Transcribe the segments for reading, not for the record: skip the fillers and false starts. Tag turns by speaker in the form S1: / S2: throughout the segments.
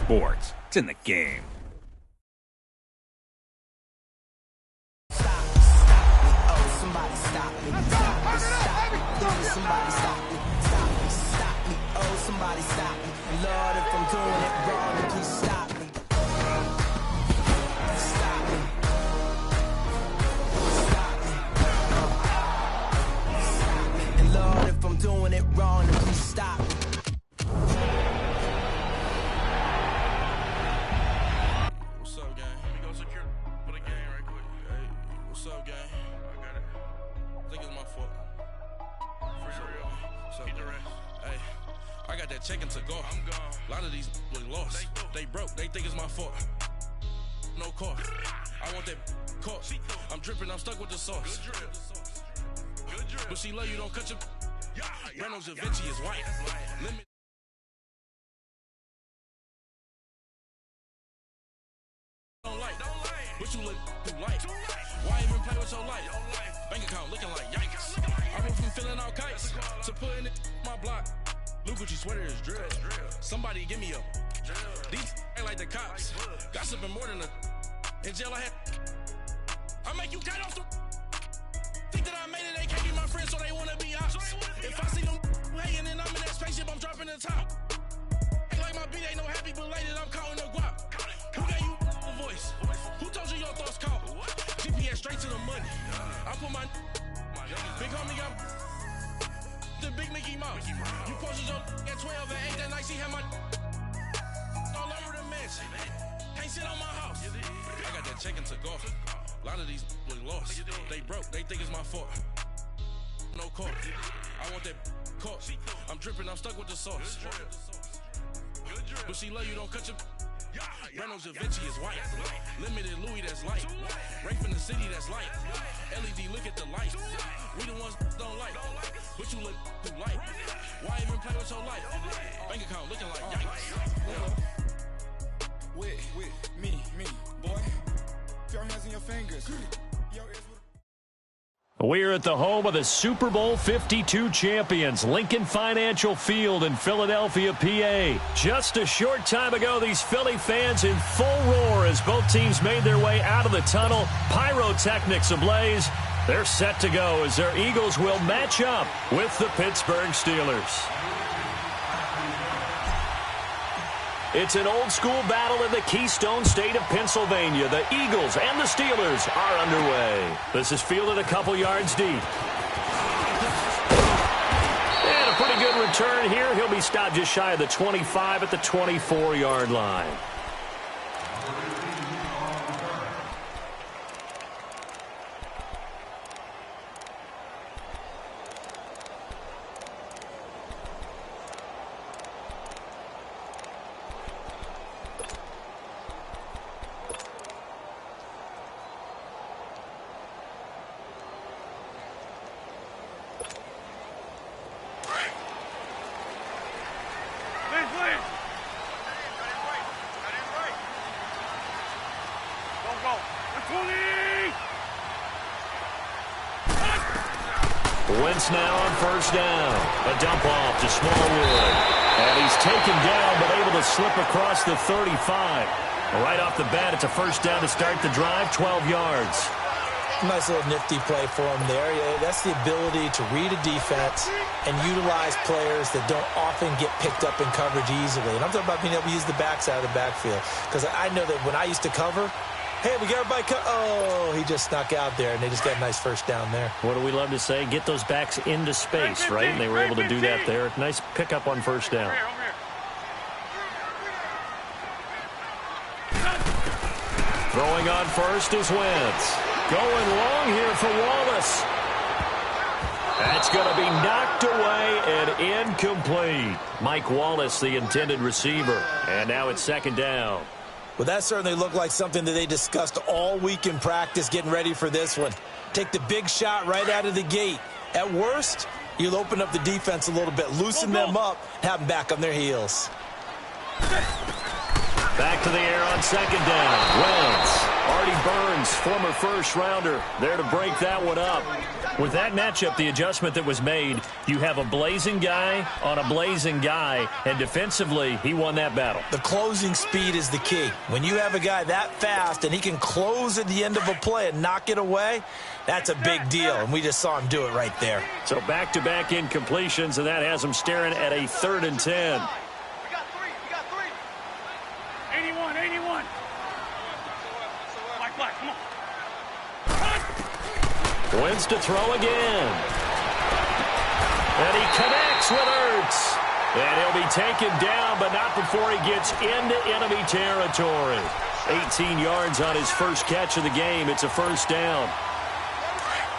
S1: sports. It's in the game.
S2: Somebody stop me. Stop me. Stop me. Somebody stop me. Stop me. Stop me. Oh, somebody stop me. Lord, if I'm doing it wrong, then please stop me. Stop me. Stop me. Stop me. And Lord, if I'm doing it wrong, then please stop me.
S3: What's up, gang? Let me go secure for the game right quick. Hey, what's up, gang? I think it's my fault. For real. So, keep the rest. Hey, I got that check-in to go. I'm gone. A lot of these look lost. They broke. They think it's my fault. No car. I want that caught. I'm dripping. I'm stuck with the sauce. Good drip. Good drip. But she love you. Don't cut your. Reynolds Da Vinci is white. Limit. Don't like. But you look too light. Why even play with your life? Bank account looking like yikes. I went from feeling all kites to putting it in my block. Look what you sweater is drill. Somebody give me a. These ain't like the cops. Gossiping more than a. In jail I had. I make you cut off the. Think that I made it, they can't be my friends, so they wanna be ops. If I see them hating and I'm in that spaceship, I'm dropping the top. Ain't like my beat, ain't no happy belated, I'm counting the guap. Who gave you a voice? Who told you your thoughts count? GPS straight to the money. I put my big homie got the big Mickey Mouse. You posted your at 12 and 8 that night, she had my all over the mansion. Can't sit on my house. I got that check-in to go. A lot of these look lost. They broke, they think it's my fault. No car. I want that caught. I'm dripping, I'm stuck with the sauce. But she love you, don't cut your. Reynolds Da Vinci is white. Limited Louis, that's light. Rank from the city, that's light. LED, look at the light. We the ones don't like. But you look too light. Why even play with your life? Bank account looking like yikes.
S4: With me, boy. Your hands in your fingers.
S5: We're at the home of the Super Bowl 52 champions, Lincoln Financial Field in Philadelphia, PA. Just a short time ago, these Philly fans in full roar as both teams made their way out of the tunnel. Pyrotechnics ablaze. They're set to go as their Eagles will match up with the Pittsburgh Steelers. It's an old-school battle in the Keystone State of Pennsylvania. The Eagles and the Steelers are underway. This is fielded a couple yards deep. And a pretty good return here. He'll be stopped just shy of the 25 at the 24-yard line. Wentz now on first down. A dump off to Smallwood. And he's taken down but able to slip across the 35. Right off the bat, it's a first down to start the drive, 12 yards.
S6: Nice little nifty play for him there. Yeah, that's the ability to read a defense and utilize players that don't often get picked up in coverage easily. And I'm talking about being able to use the backs out of the backfield. Because I know that when I used to cover, hey, we got everybody oh, he just snuck out there, and they just got a nice first down there.
S5: What do we love to say? Get those backs into space, right? And they were able to do that there. Nice pickup on first down. Throwing on first is Wentz. Going long here for Wallace. That's going to be knocked away and incomplete. Mike Wallace, the intended receiver. And now it's second down.
S6: Well, that certainly looked like something that they discussed all week in practice getting ready for this one. Take the big shot right out of the gate. At worst, you'll open up the defense a little bit, loosen them up, have them back on their heels.
S5: Back to the air on second down. Wentz Artie Burns, former first-rounder, there to break that one up. With that matchup, the adjustment that was made, you have a blazing guy on a blazing guy, and defensively, he won that battle.
S6: The closing speed is the key. When you have a guy that fast and he can close at the end of a play and knock it away, that's a big deal, and we just saw him do it right there.
S5: So back-to-back incompletions, and that has him staring at a 3rd and 10.
S4: We got three. 81. Black, come on.
S5: Wins to throw again. And he connects with Ertz. And he'll be taken down, but not before he gets into enemy territory. 18 yards on his first catch of the game. It's a 1st down.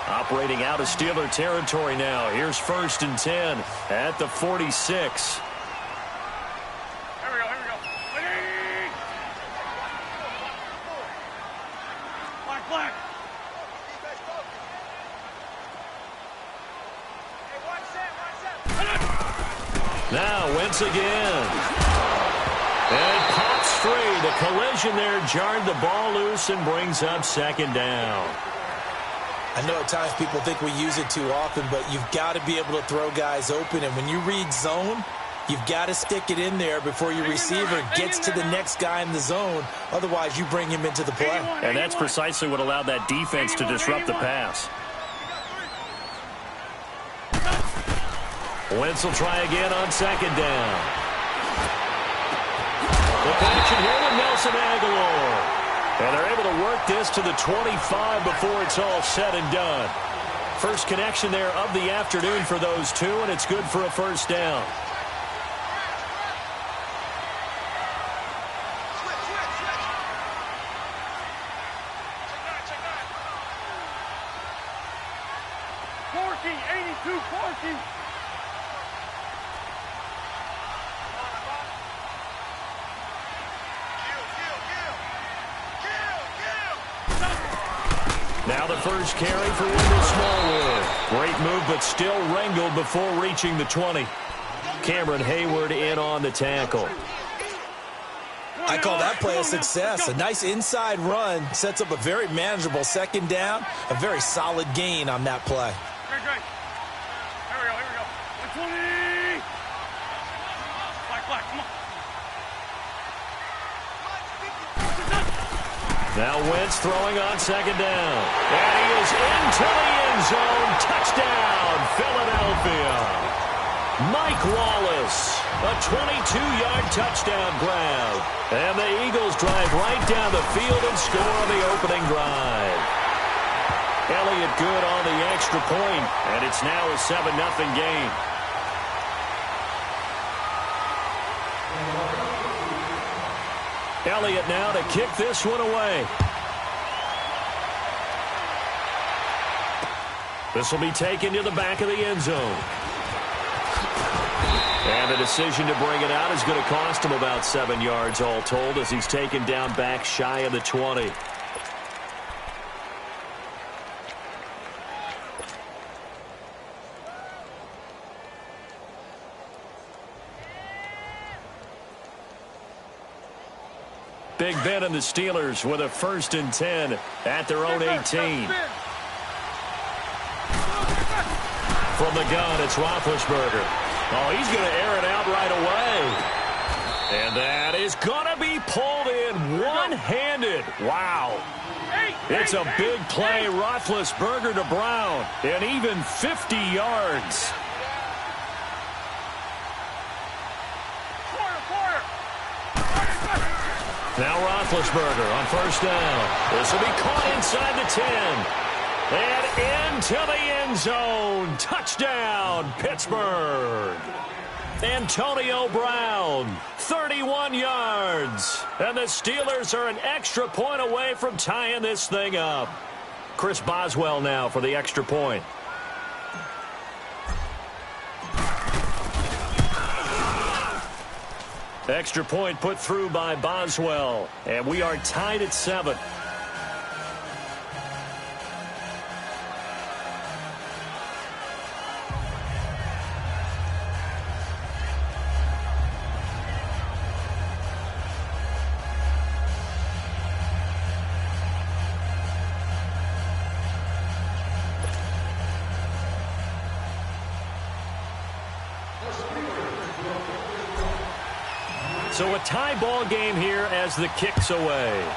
S5: Operating out of Steeler territory now. Here's 1st and 10 at the 46.
S4: Here we go. Black.
S5: Now Wentz again. And it pops free. The collision there jarred the ball loose and brings up 2nd down.
S6: I know at times people think we use it too often, but you've got to be able to throw guys open. And when you read zone, you've got to stick it in there before your receiver gets to the next guy in the zone. Otherwise, you bring him into the play.
S5: And that's precisely what allowed that defense to disrupt the pass. Wentz will try again on 2nd down. The connection here with Nelson Aguilar. And they're able to work this to the 25 before it's all said and done. First connection there of the afternoon for those two, and it's good for a 1st down. Now the first carry for Wendell Smallwood. Great move, but still wrangled before reaching the 20. Cameron Hayward in on the tackle.
S6: I call that play a success. A nice inside run sets up a very manageable 2nd down. A very solid gain on that play.
S4: Great. Here we go. 120. Black, come on.
S5: Now Wentz throwing on 2nd down. And he is into the end zone. Touchdown, Philadelphia. Mike Wallace, a 22-yard touchdown grab. And the Eagles drive right down the field and score on the opening drive. Elliott good on the extra point, and it's now a 7-0 game. Elliott now to kick this one away. This will be taken to the back of the end zone. And the decision to bring it out is going to cost him about 7 yards all told as he's taken down back shy of the 20. Big Ben and the Steelers with a 1st and 10 at their own 18. From the gun, it's Roethlisberger. Oh, he's going to air it out right away. And that is going to be pulled in one-handed. Wow. It's a big play. Roethlisberger to Brown. And even 50 yards. Now Roethlisberger on 1st down. This will be caught inside the 10. And into the end zone. Touchdown, Pittsburgh. Antonio Brown, 31 yards. And the Steelers are an extra point away from tying this thing up. Chris Boswell now for the extra point. Extra point put through by Boswell. And we are tied at 7. So a tie ball game here as the kick's away.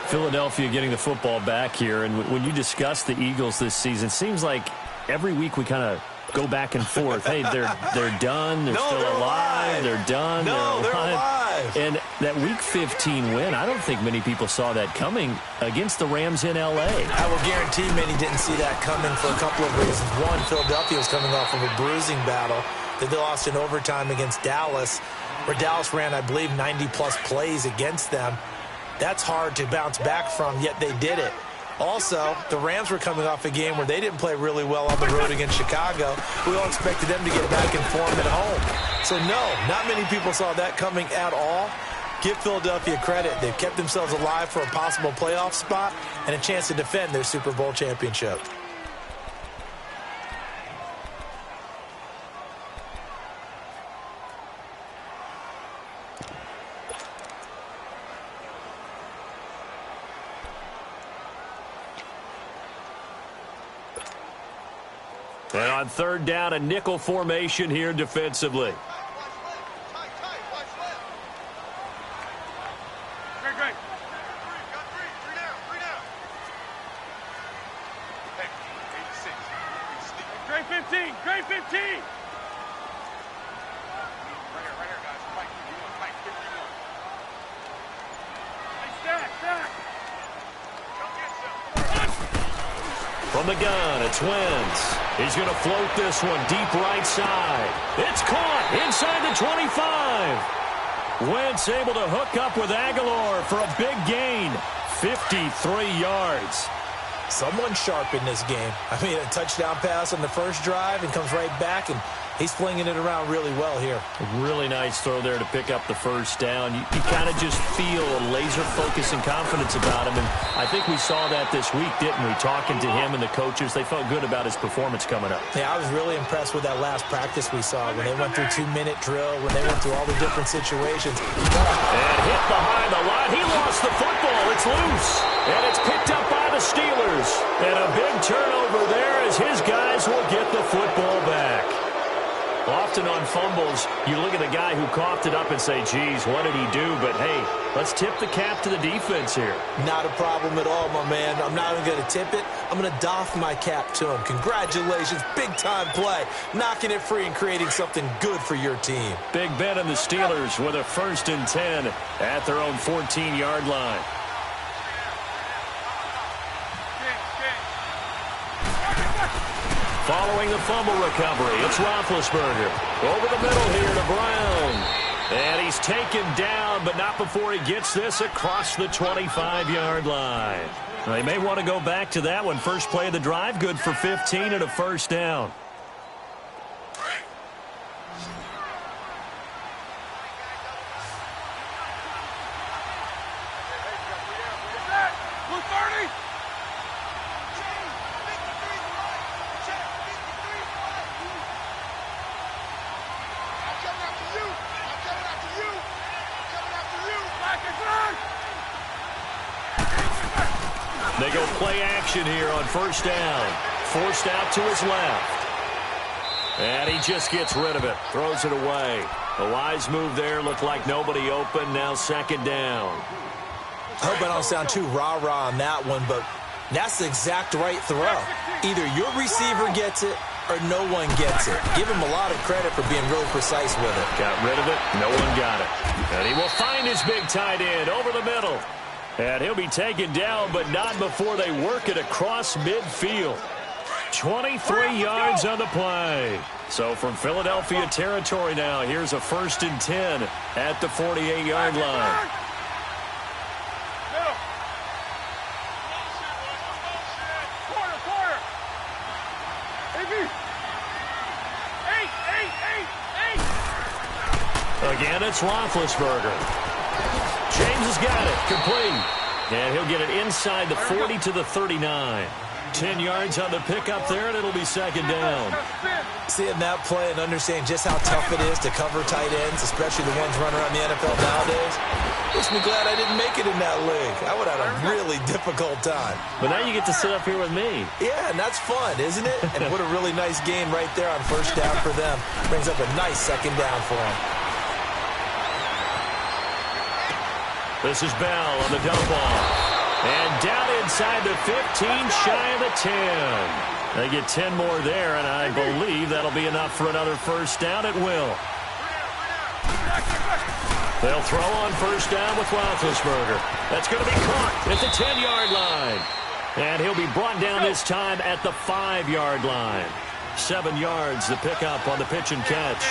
S5: Philadelphia getting the football back here. And when you discuss the Eagles this season, seems like every week we kind of go back and forth. Hey, they're done. They're still alive. They're done. They're alive. And that Week 15 win, I don't think many people saw that coming against the Rams in L.A.
S6: I will guarantee many didn't see that coming for a couple of reasons. One, Philadelphia was coming off of a bruising battle that they lost in overtime against Dallas, where Dallas ran, I believe, 90-plus plays against them. That's hard to bounce back from, yet they did it. Also, the Rams were coming off a game where they didn't play really well on the road against Chicago. We all expected them to get back in form at home. So, no, not many people saw that coming at all. Give Philadelphia credit. They've kept themselves alive for a possible playoff spot and a chance to defend their Super Bowl championship.
S5: And on third down, a nickel formation here defensively.
S7: Great 15.
S5: From the gun, it's Wentz. He's going to float this one deep right side. It's caught inside the 25. Wentz able to hook up with Aguilar for a big gain. 53 yards.
S6: Someone sharp in this game. I mean, a touchdown pass on the first drive and comes right back, and he's flinging it around really well here.
S5: A really nice throw there to pick up the first down. You kind of just feel a laser focus and confidence about him, and I think we saw that this week, didn't we? Talking to him and the coaches, they felt good about his performance coming up.
S6: Yeah, I was really impressed with that last practice we saw when they went through 2-minute drill, when they went through all the different situations.
S5: And hit behind the line. He lost the football. It's loose, and it's picked up by the Steelers. And a big turnover there as his guys will get the football back. Often on fumbles, you look at the guy who coughed it up and say, geez, what did he do? But, hey, let's tip the cap to the defense here.
S6: Not a problem at all, my man. I'm not even going to tip it. I'm going to doff my cap to him. Congratulations. Big-time play. Knocking it free and creating something good for your team.
S5: Big Ben and the Steelers with a 1st and 10 at their own 14-yard line. Following the fumble recovery, it's Roethlisberger. Over the middle here to Brown. And he's taken down, but not before he gets this across the 25-yard line. They may want to go back to that one. First play of the drive, good for 15 and a first down. They go play action here on first down. Forced out to his left. And he just gets rid of it. Throws it away. A wise move there. Looked like nobody open. Now 2nd down.
S6: I hope I don't sound too rah-rah on that one, but that's the exact right throw. Either your receiver gets it or no one gets it. Give him a lot of credit for being really precise with it.
S5: Got rid of it. No one got it. And he will find his big tight end over the middle. And he'll be taken down, but not before they work it across midfield. 23 yards on the play. So from Philadelphia territory now, here's a 1st and 10 at the 48-yard line. Again, it's Roethlisberger. James has got it. Complete. And he'll get it inside the 40 to the 39. 10 yards on the pickup there, and it'll be second down.
S6: Seeing that play and understanding just how tough it is to cover tight ends, especially the ones running around the NFL nowadays, makes me glad I didn't make it in that league. I would have had a really difficult time.
S5: But now you get to sit up here with me.
S6: Yeah, and that's fun, isn't it? And what a really nice game right there on first down for them. Brings up a nice second down for them.
S5: This is Bell on the dump off. And down inside the 15, shy of the 10. They get 10 more there, and I believe that'll be enough for another first down. It will. They'll throw on first down with Roethlisberger. That's going to be caught at the 10-yard line. And he'll be brought down this time at the 5-yard line. 7 yards, the pickup on the pitch and catch.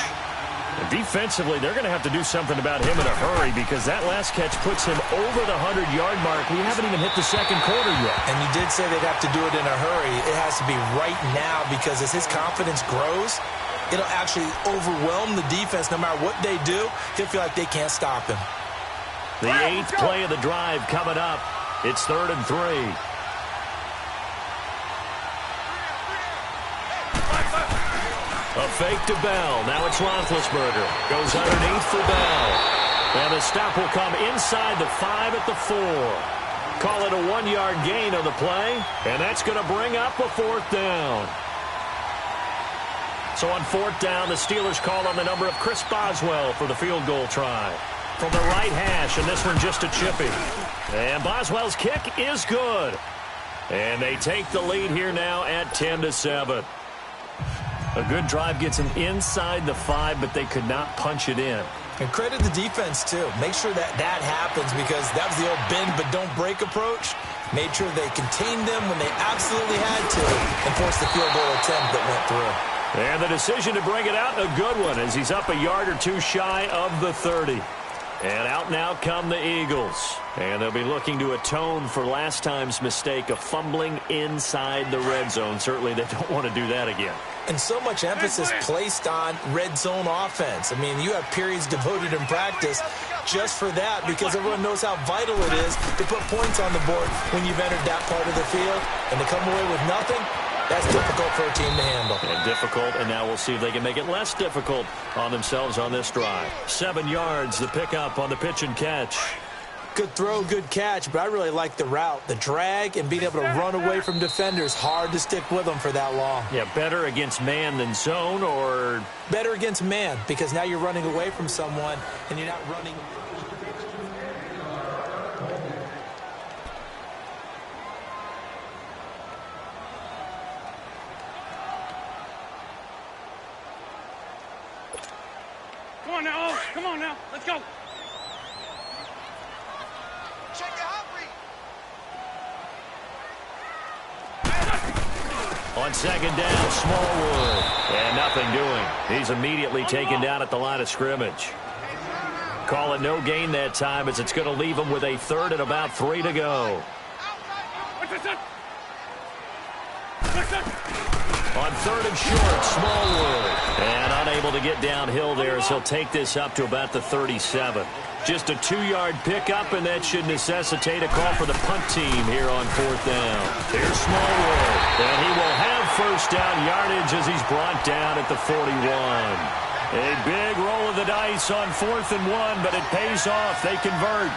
S5: And defensively, they're going to have to do something about him in a hurry because that last catch puts him over the 100-yard mark. We haven't even hit the second quarter yet. And you did say they'd have to do it in a hurry. It has to be right now because as his confidence grows, it'll actually overwhelm the defense. No matter what they do, he'll feel like they can't stop him. The 8th play of the drive coming up. It's 3rd and 3. A fake to Bell. Now it's Roethlisberger. Goes underneath for Bell. And the stop will come inside the 5 at the 4. Call it a 1-yard gain on the play. And that's going to bring up a 4th down. So on 4th down, the Steelers call on the number of Chris Boswell for the field goal try. From the right hash, and this one just a chippy. And Boswell's kick is good. And they take the lead here now at 10-7. A good drive gets them inside the 5, but they could not punch it in. And credit the defense, too. Make sure that happens because that was the old bend but don't break approach. Made sure they contained them when they absolutely had to and forced the field goal attempt that went through. And the decision to bring it out, a good one, as he's up a yard or two shy of the 30. And out now come the Eagles. And they'll be looking to atone for last time's mistake of fumbling inside the red zone. Certainly they don't want to do that again. And so much emphasis placed on red zone offense. I mean, you have periods devoted in practice just for that because everyone knows how vital it is to put points on the board when you've entered that part of the field. And to come away with nothing, that's difficult for a team to handle. And difficult, and now we'll see if they can make it less difficult on themselves on this drive. 7 yards, the pickup on the pitch and catch. Good throw, good catch, but I really like the route. The drag and being able to run away from defenders, hard to stick with them for that long. Yeah, better against man than zone, or? Better against man, because now you're running away from someone, and you're not running.
S7: Come on now, oh, come on now, let's go.
S5: On second down, Smallwood. And nothing doing. He's immediately taken down at the line of scrimmage. Call it no gain that time as it's going to leave him with a 3rd and about 3 to go. On 3rd and short, Smallwood. And unable to get downhill there as he'll take this up to about the 37. Just a 2-yard pickup, and that should necessitate a call for the punt team here on 4th down. Here's Smallwood, and he will have first down yardage as he's brought down at the 41. A big roll of the dice on 4th and 1, but it pays off. They convert.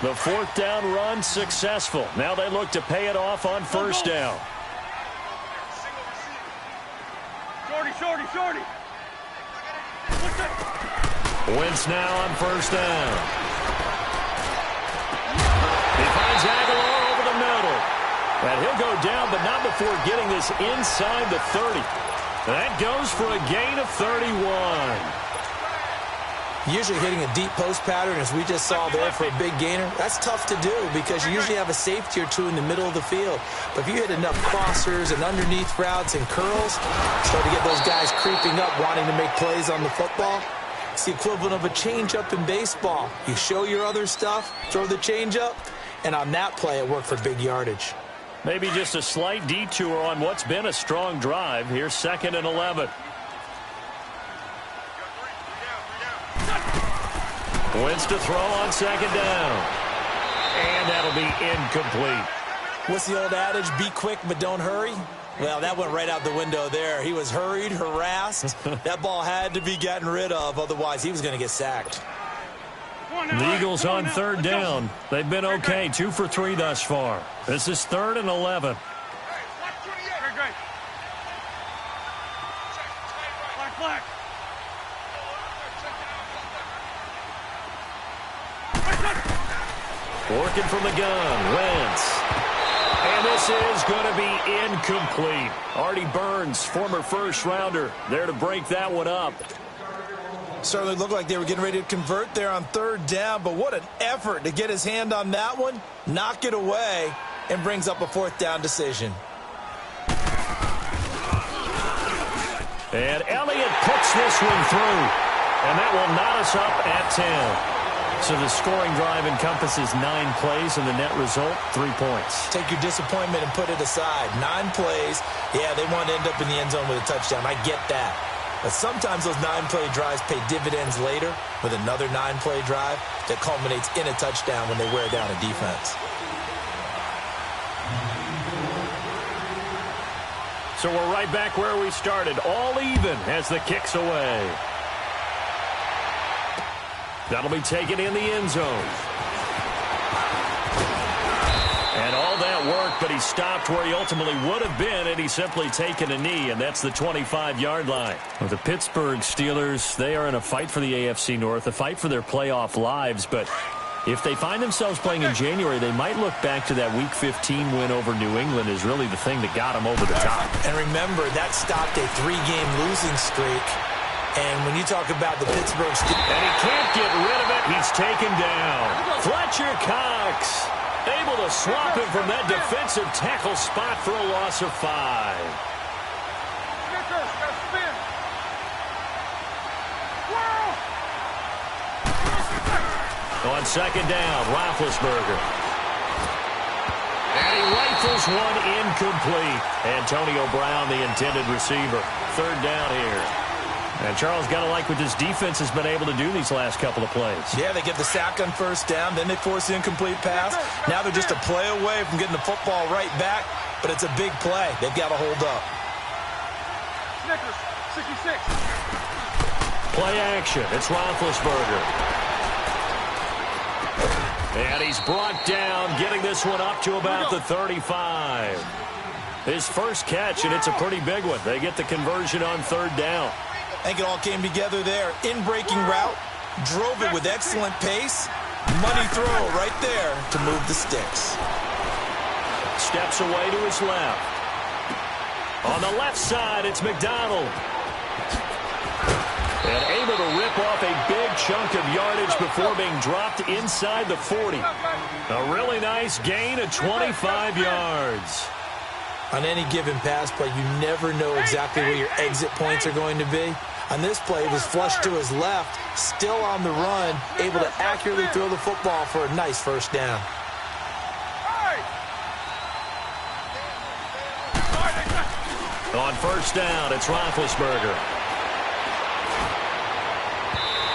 S5: The 4th down run successful. Now they look to pay it off on first down.
S7: Shorty.
S5: Wentz now on first down. He finds Aguilar over the middle. And he'll go down, but not before getting this inside the 30. That goes for a gain of 31. Usually hitting a deep post pattern, as we just saw there for a big gainer, that's tough to do because you usually have a safety or two in the middle of the field. But if you hit enough crossers and underneath routes and curls, start to get those guys creeping up, wanting to make plays on the football. It's the equivalent of a changeup in baseball. You show your other stuff, throw the changeup, and on that play, it worked for big yardage. Maybe just a slight detour on what's been a strong drive. Here's 2nd and 11. Wins to throw on 2nd down. And that'll be incomplete.
S6: What's the old adage? Be quick, but don't hurry. Well, that went right out the window there. He was hurried, harassed. That ball had to be gotten rid of. Otherwise, he was going to get sacked.
S5: The Eagles on 3rd down. They've been okay. 2 for 3 thus far. This is 3rd and 11. Working from the gun. Wentz. And this is going to be incomplete. Artie Burns, former first-rounder, there to break that one up.
S6: Certainly looked like they were getting ready to convert there on 3rd down, but what an effort to get his hand on that one, knock it away, and brings up a 4th down decision.
S5: And Elliott puts this one through, and that will knot us up at 10. So the scoring drive encompasses 9 plays, and the net result, 3 points.
S6: Take your disappointment and put it aside. 9 plays. Yeah, they want to end up in the end zone with a touchdown. I get that. But sometimes those 9-play drives pay dividends later with another 9-play drive that culminates in a touchdown when they wear down a defense.
S5: So we're right back where we started, all even as the kick's away. That'll be taken in the end zone. And all that work, but he stopped where he ultimately would have been had he simply taken a knee, and that's the 25-yard line. Well, the Pittsburgh Steelers, they are in a fight for the AFC North, a fight for their playoff lives, but if they find themselves playing in January, they might look back to that Week 15 win over New England as really the thing that got them over the top.
S6: And remember, that stopped a 3-game losing streak. And when you talk about the Pittsburgh Steelers...
S5: And he can't get rid of it. He's taken down. Fletcher Cox able to swap him from that defensive tackle spot for a loss of 5. On 2nd down, Roethlisberger. And he rifles one incomplete. Antonio Brown, the intended receiver. 3rd down here. And Charles, got to like what this defense has been able to do these last couple of plays.
S6: Yeah, they get the sack on 1st down, then they force the incomplete pass. Now they're just a play away from getting the football right back, but it's a big play. They've got to hold up.
S7: Snickers, 66.
S5: Play action. It's Roethlisberger. And he's brought down, getting this one up to about the 35. His first catch, and it's a pretty big one. They get the conversion on 3rd down.
S6: I think it all came together there. In-breaking route, drove it with excellent pace. Money throw right there to move the sticks.
S5: Steps away to his left. On the left side, it's McDonald. And able to rip off a big chunk of yardage before being dropped inside the 40. A really nice gain of 25 yards.
S6: On any given pass play, you never know exactly where your exit points are going to be. On this play, it was flushed to his left, still on the run, able to accurately throw the football for a nice 1st down.
S5: On 1st down, it's Roethlisberger.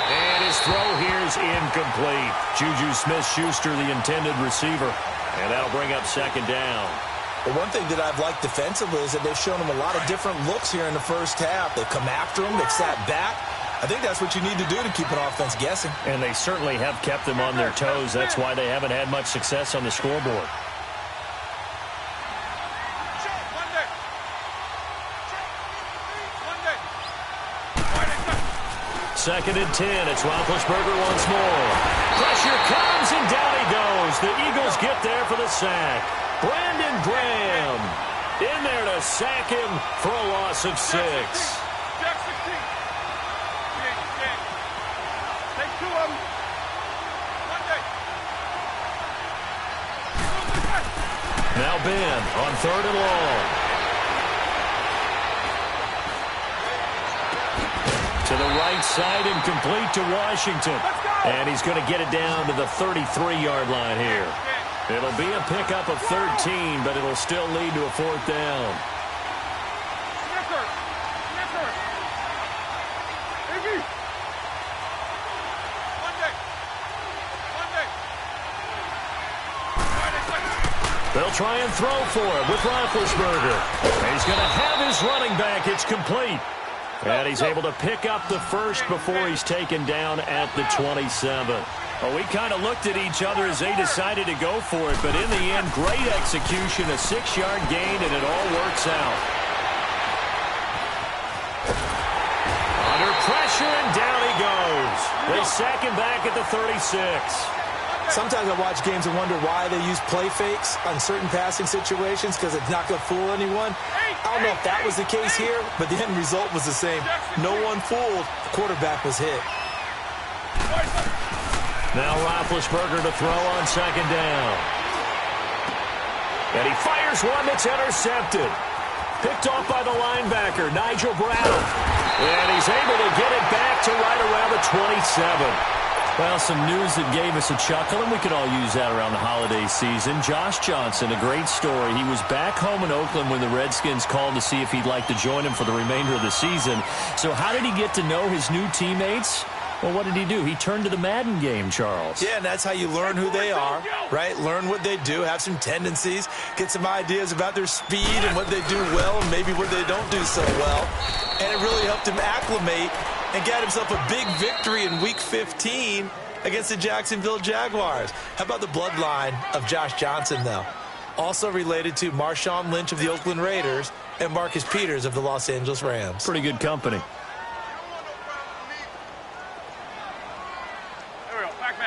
S5: And his throw here is incomplete. Juju Smith-Schuster, the intended receiver. And that'll bring up 2nd down.
S6: But one thing that I've liked defensively is that they've shown him a lot of different looks here in the 1st half. They've come after him. They've sat back. I think that's what you need to do to keep an offense guessing.
S5: And they certainly have kept them on their toes. That's why they haven't had much success on the scoreboard. Second and 10. It's Roethlisberger once more. Pressure comes, and down he goes. The Eagles get there for the sack. Brandon Graham in there to sack him for a loss of 6. Now Ben on 3rd and long. To the right side and complete to Washington. And he's going to get it down to the 33-yard line here. It'll be a pickup of 13, but it'll still lead to a 4th down. They'll try and throw for it with Roethlisberger. He's going to have his running back. It's complete. And he's able to pick up the first before he's taken down at the 27. Well, we kind of looked at each other as they decided to go for it. But in the end, great execution, a 6-yard gain, and it all works out. Under pressure, and down he goes. They sack him back at the 36.
S6: Sometimes I watch games and wonder why they use play fakes on certain passing situations, because it's not going to fool anyone. I don't know if that was the case here, but the end result was the same. No one fooled. The quarterback was hit.
S5: Now Roethlisberger to throw on 2nd down. And he fires one that's intercepted. Picked off by the linebacker, Nigel Brown. And he's able to get it back to right around the 27.
S8: Well, some news that gave us a chuckle, and we could all use that around the holiday season. Josh Johnson, a great story. He was back home in Oakland when the Redskins called to see if he'd like to join him for the remainder of the season. So how did he get to know his new teammates? Well, what did he do? He turned to the Madden game, Charles.
S6: Yeah, and that's how you learn who they are, right? Learn what they do, have some tendencies, get some ideas about their speed and what they do well and maybe what they don't do so well. And it really helped him acclimate and got himself a big victory in Week 15 against the Jacksonville Jaguars. How about the bloodline of Josh Johnson, though? Also related to Marshawn Lynch of the Oakland Raiders and Marcus Peters of the Los Angeles Rams.
S8: Pretty good company.
S7: There we go. Back.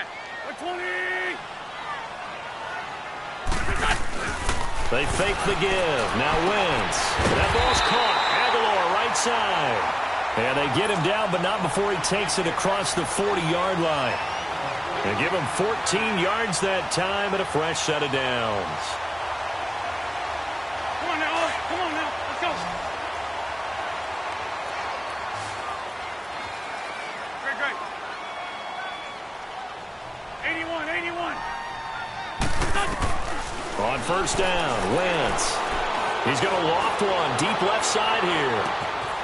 S7: 120.
S5: They fake the give. Now Wentz. That ball's caught. Aguilar right side. And they get him down, but not before he takes it across the 40-yard line. They give him 14 yards that time and a fresh set of downs.
S7: Come on now. Let's go. Great. 81.
S5: On 1st down, Wentz. He's going to loft one deep left side here.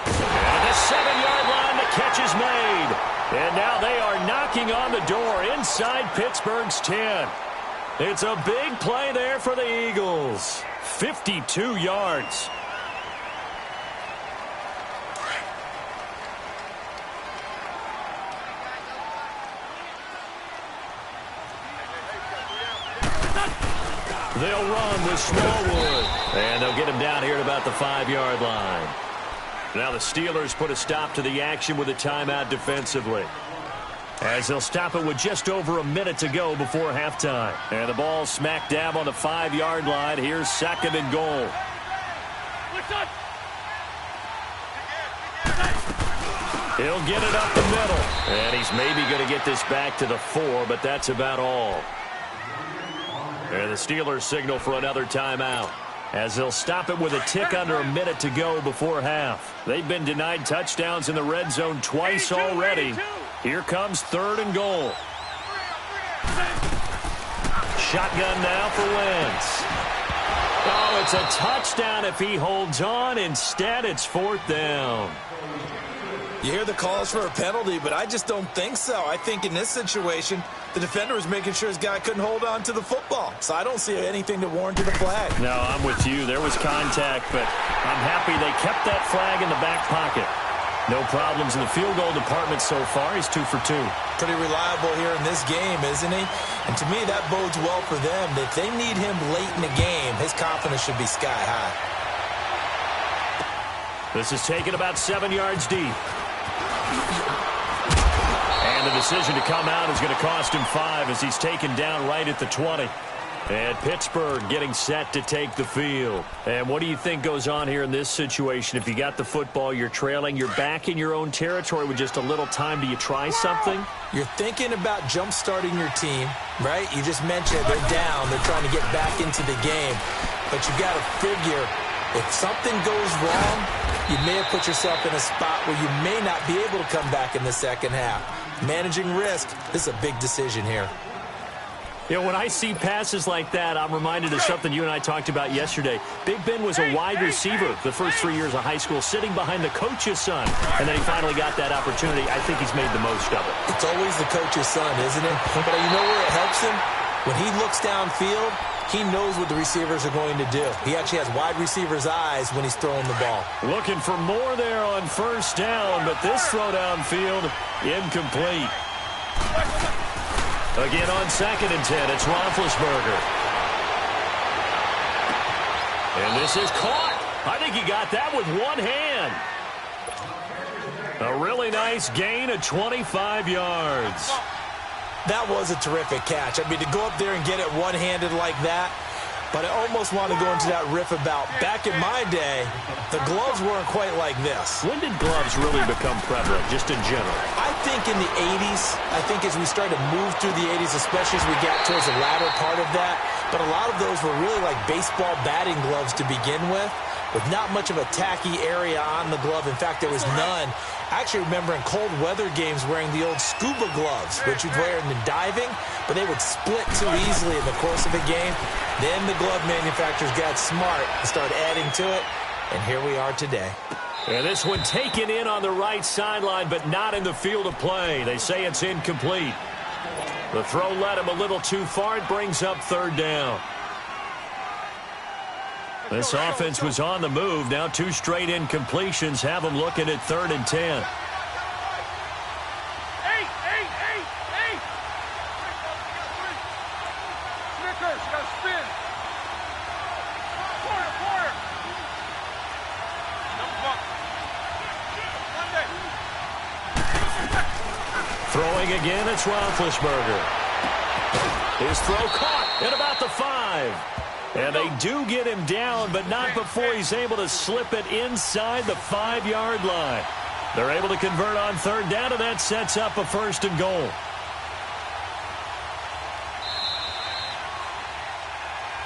S5: And the 7-yard line, the catch is made. And now they are knocking on the door inside Pittsburgh's 10. It's a big play there for the Eagles. 52 yards. They'll run with Smallwood. And they'll get him down here at about the 5-yard line. Now the Steelers put a stop to the action with a timeout defensively, as they'll stop it with just over a minute to go before halftime. And the ball smack dab on the 5-yard line. Here's 2nd and goal. He'll get it up the middle. And he's maybe going to get this back to the 4, but that's about all. And the Steelers signal for another timeout, as they'll stop it with a tick under a minute to go before half. They've been denied touchdowns in the red zone twice already. Here comes 3rd and goal. Shotgun now for Wentz. Oh, it's a touchdown if he holds on. Instead, it's 4th down.
S6: You hear the calls for a penalty, but I just don't think so. I think in this situation, the defender was making sure his guy couldn't hold on to the football. So I don't see anything that warranted a flag.
S5: No, I'm with you. There was contact, but I'm happy they kept that flag in the back pocket. No problems in the field goal department so far. He's 2 for 2.
S6: Pretty reliable here in this game, isn't he? And to me, that bodes well for them. If they need him late in the game, his confidence should be sky high.
S5: This is taken about 7 yards deep. And the decision to come out is going to cost him 5 as he's taken down right at the 20. And Pittsburgh getting set to take the field. And what do you think goes on here in this situation? If you got the football, you're trailing, you're back in your own territory with just a little time. Do you try something?
S6: You're thinking about jump-starting your team, right? You just mentioned they're down. They're trying to get back into the game. But you got to figure, if something goes wrong, you may have put yourself in a spot where you may not be able to come back in the second half. Managing risk, this is a big decision here.
S5: You know, when I see passes like that, I'm reminded of something you and I talked about yesterday. Big Ben was a wide receiver the first 3 years of high school, sitting behind the coach's son. And then he finally got that opportunity. I think he's made the most of it.
S6: It's always the coach's son, isn't it? But you know where it helps him? When he looks downfield, he knows what the receivers are going to do. He actually has wide receivers' eyes when he's throwing the ball.
S5: Looking for more there on first down, but this throw downfield, incomplete. Again on 2nd and 10, it's Roethlisberger. And this is caught. I think he got that with one hand. A really nice gain of 25 yards.
S6: That was a terrific catch. I mean, to go up there and get it one-handed like that, but I almost want to go into that riff about back in my day, the gloves weren't quite like this.
S5: When did gloves really become prevalent, just in general?
S6: I think in the 80s. I think as we started to move through the 80s, especially as we got towards the latter part of that, but a lot of those were really like baseball batting gloves to begin with not much of a tacky area on the glove. In fact, there was none. I actually remember in cold weather games wearing the old scuba gloves, which you'd wear in the diving, but they would split too easily in the course of a game. Then the glove manufacturers got smart and started adding to it, and here we are today.
S5: And this one taken in on the right sideline, but not in the field of play. They say it's incomplete. The throw led him a little too far. It brings up 3rd down. This offense was on the move. Now 2 straight incompletions have them looking at 3rd and 10. Throwing again, it's Roethlisberger. His throw caught at about the 5. And they do get him down, but not before he's able to slip it inside the 5-yard line. They're able to convert on 3rd down, and that sets up a 1st and goal.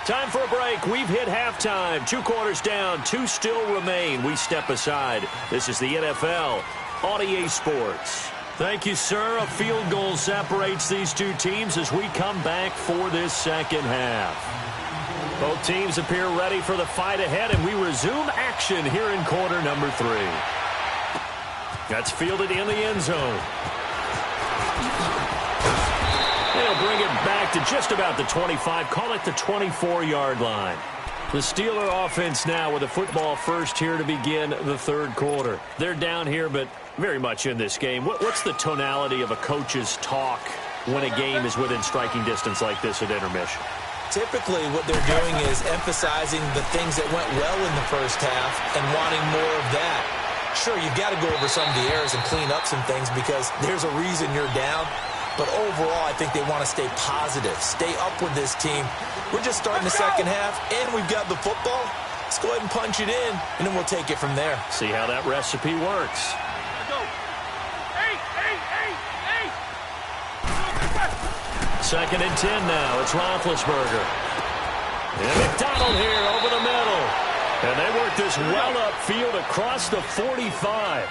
S5: Time for a break. We've hit halftime. 2 quarters down, 2 still remain. We step aside. This is the NFL on EA Sports. Thank you, sir. A field goal separates these 2 teams as we come back for this 2nd half. Both teams appear ready for the fight ahead, and we resume action here in quarter number 3. That's fielded in the end zone. They'll bring it back to just about the 25, call it the 24-yard line. The Steeler offense now with a football first here to begin the 3rd quarter. They're down here, but very much in this game. What's the tonality of a coach's talk when a game is within striking distance like this at intermission?
S6: Typically, what they're doing is emphasizing the things that went well in the first half and wanting more of that. Sure, you've got to go over some of the errors and clean up some things because there's a reason you're down. But overall, I think they want to stay positive, stay up with this team. We're just starting the 2nd half, and we've got the football. Let's go ahead and punch it in, and then we'll take it from there.
S5: See how that recipe works. 2nd and 10 now. It's Roethlisberger. And McDonald here over the middle. And they work this well upfield across the 45.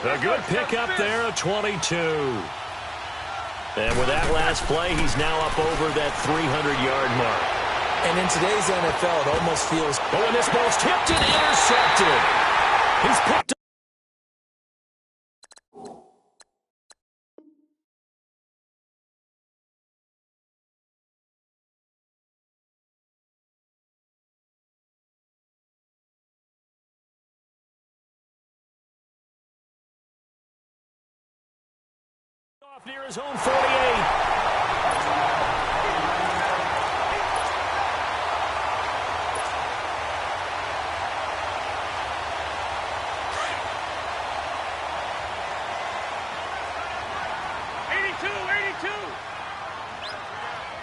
S5: A good pickup there, a 22. And with that last play, he's now up over that 300-yard mark.
S6: And in today's NFL, it almost feels...
S5: Oh, and this ball's tipped and intercepted. He's picked up. Off near his own 48.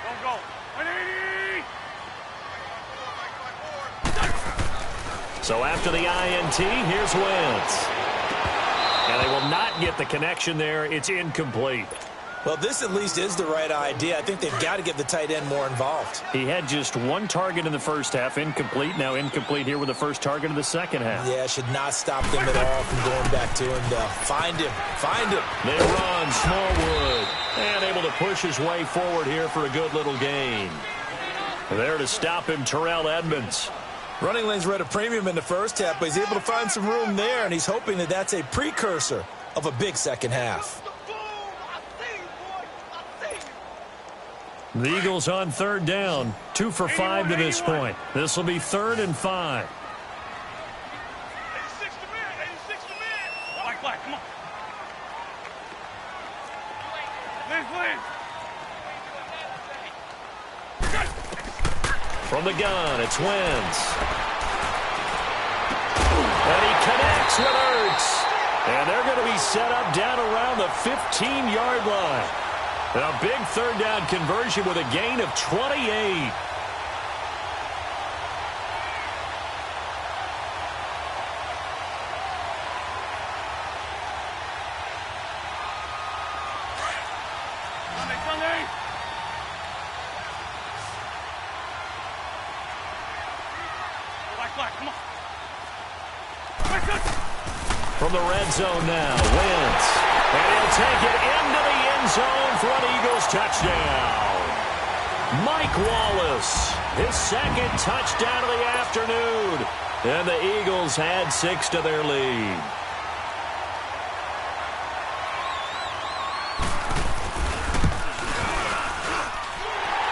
S7: Don't go. 180.
S5: So after the INT, here's Wentz. And they will not get the connection there. It's incomplete.
S6: Well, this at least is the right idea. I think they've got to get the tight end more involved.
S5: He had just one target in the first half, incomplete. Now incomplete here with the first target of the second half.
S6: Yeah, should not stop them at all from going back to him, though. Find him. Find him.
S5: They run, Smallwood, and able to push his way forward here for a good little gain. There to stop him, Terrell Edmonds.
S6: Running lanes were at a premium in the first half, but he's able to find some room there, and he's hoping that that's a precursor of a big second half.
S5: The Eagles on third down, 2 for 5 to this point. This will be 3rd and 5.
S7: 86 to man, 86 to man. Black, come on.
S5: From the gun, it's Wentz. And he connects with Ertz. And they're going to be set up down around the 15-yard line. A big third down conversion with a gain of 28. From the red zone now, Wentz. And he'll take it into the end zone for an Eagles touchdown. Mike Wallace, his second touchdown of the afternoon. And the Eagles add 6 to their lead.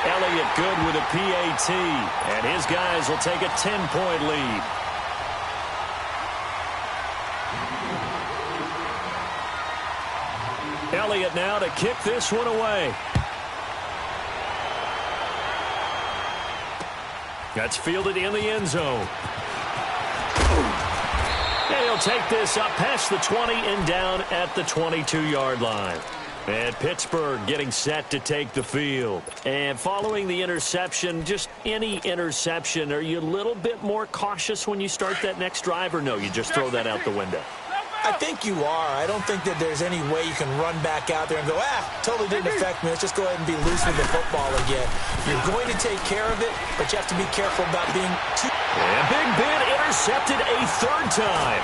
S5: Elliott good with a PAT. And his guys will take a 10-point lead. Elliott now to kick this one away. That's fielded in the end zone. And he'll take this up past the 20 and down at the 22-yard line. And Pittsburgh getting set to take the field. And following the interception, just any interception, are you a little bit more cautious when you start that next drive, or no, you just throw that out the window?
S6: I think you are. I don't think that there's any way you can run back out there and go, totally didn't affect me. Let's just go ahead and be loose with the football again. You're going to take care of it, but you have to be careful about being too...
S5: And Big Ben intercepted a third time.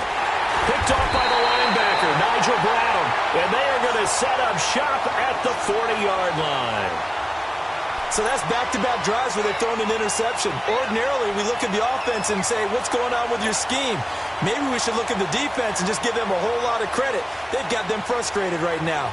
S5: Picked off by the linebacker, Nigel Bradham. And they are going to set up shop at the 40-yard line.
S6: So that's back-to-back drives where they've thrown an interception. Ordinarily, we look at the offense and say, what's going on with your scheme? Maybe we should look at the defense and just give them a whole lot of credit. They've got them frustrated right now.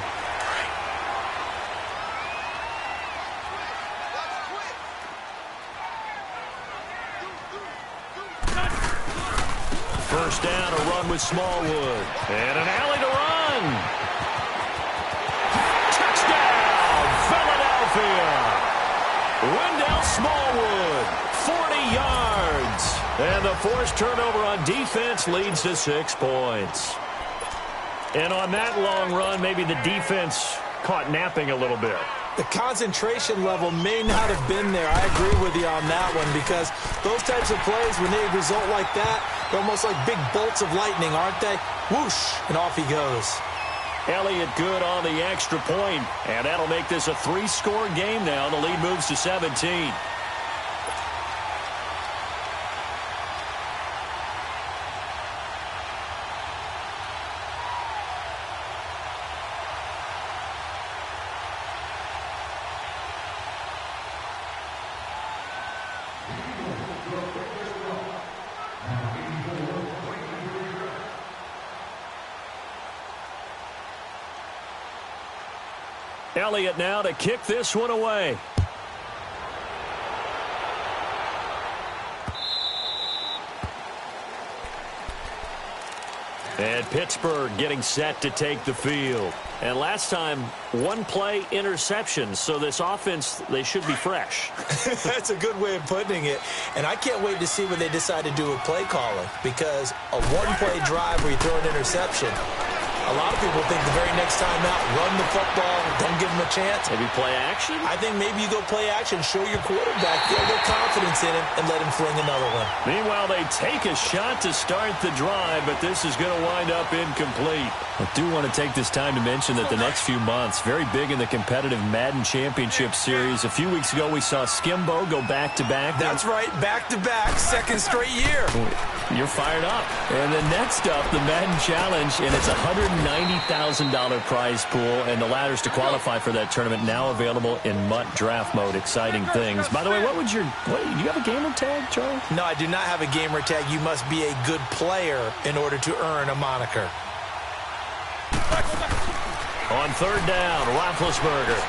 S5: First down, a run with Smallwood. And an alley to run. Touchdown, Philadelphia. Wendell Smallwood, 40 yards. And the forced turnover on defense leads to 6 points. And on that long run, maybe the defense caught napping a little bit.
S6: The concentration level may not have been there. I agree with you on that one, because those types of plays, when they result like that, they're almost like big bolts of lightning, aren't they? Whoosh, and off he goes.
S5: Elliott good on the extra point, and that'll make this a 3-score game now. The lead moves to 17. Elliott now to kick this one away. And Pittsburgh getting set to take the field. And last time, 1-play interception. So this offense, they should be fresh.
S6: That's a good way of putting it. And I can't wait to see what they decide to do with play calling. Because a 1-play drive where you throw an interception, A lot of people think the very next time out, run the football, don't give him a chance.
S8: Maybe play action?
S6: I think maybe you go play action, show your quarterback, get a little confidence in him, and let him fling another one.
S8: Meanwhile, they take a shot to start the drive, but this is going to wind up incomplete. I do want to take this time to mention that the next few months, very big in the competitive Madden Championship Series. A few weeks ago, we saw Skimbo go back-to-back.
S6: That's right, back-to-back, second straight year.
S8: You're fired up. And then next up, the Madden Challenge, and it's a $190,000 prize pool, and the ladders to qualify for that tournament now available in MUT draft mode. Exciting things. By the way, do you have a gamer tag, Charlie?
S6: No, I do not have a gamer tag. You must be a good player in order to earn a moniker.
S8: On third down, Roethlisberger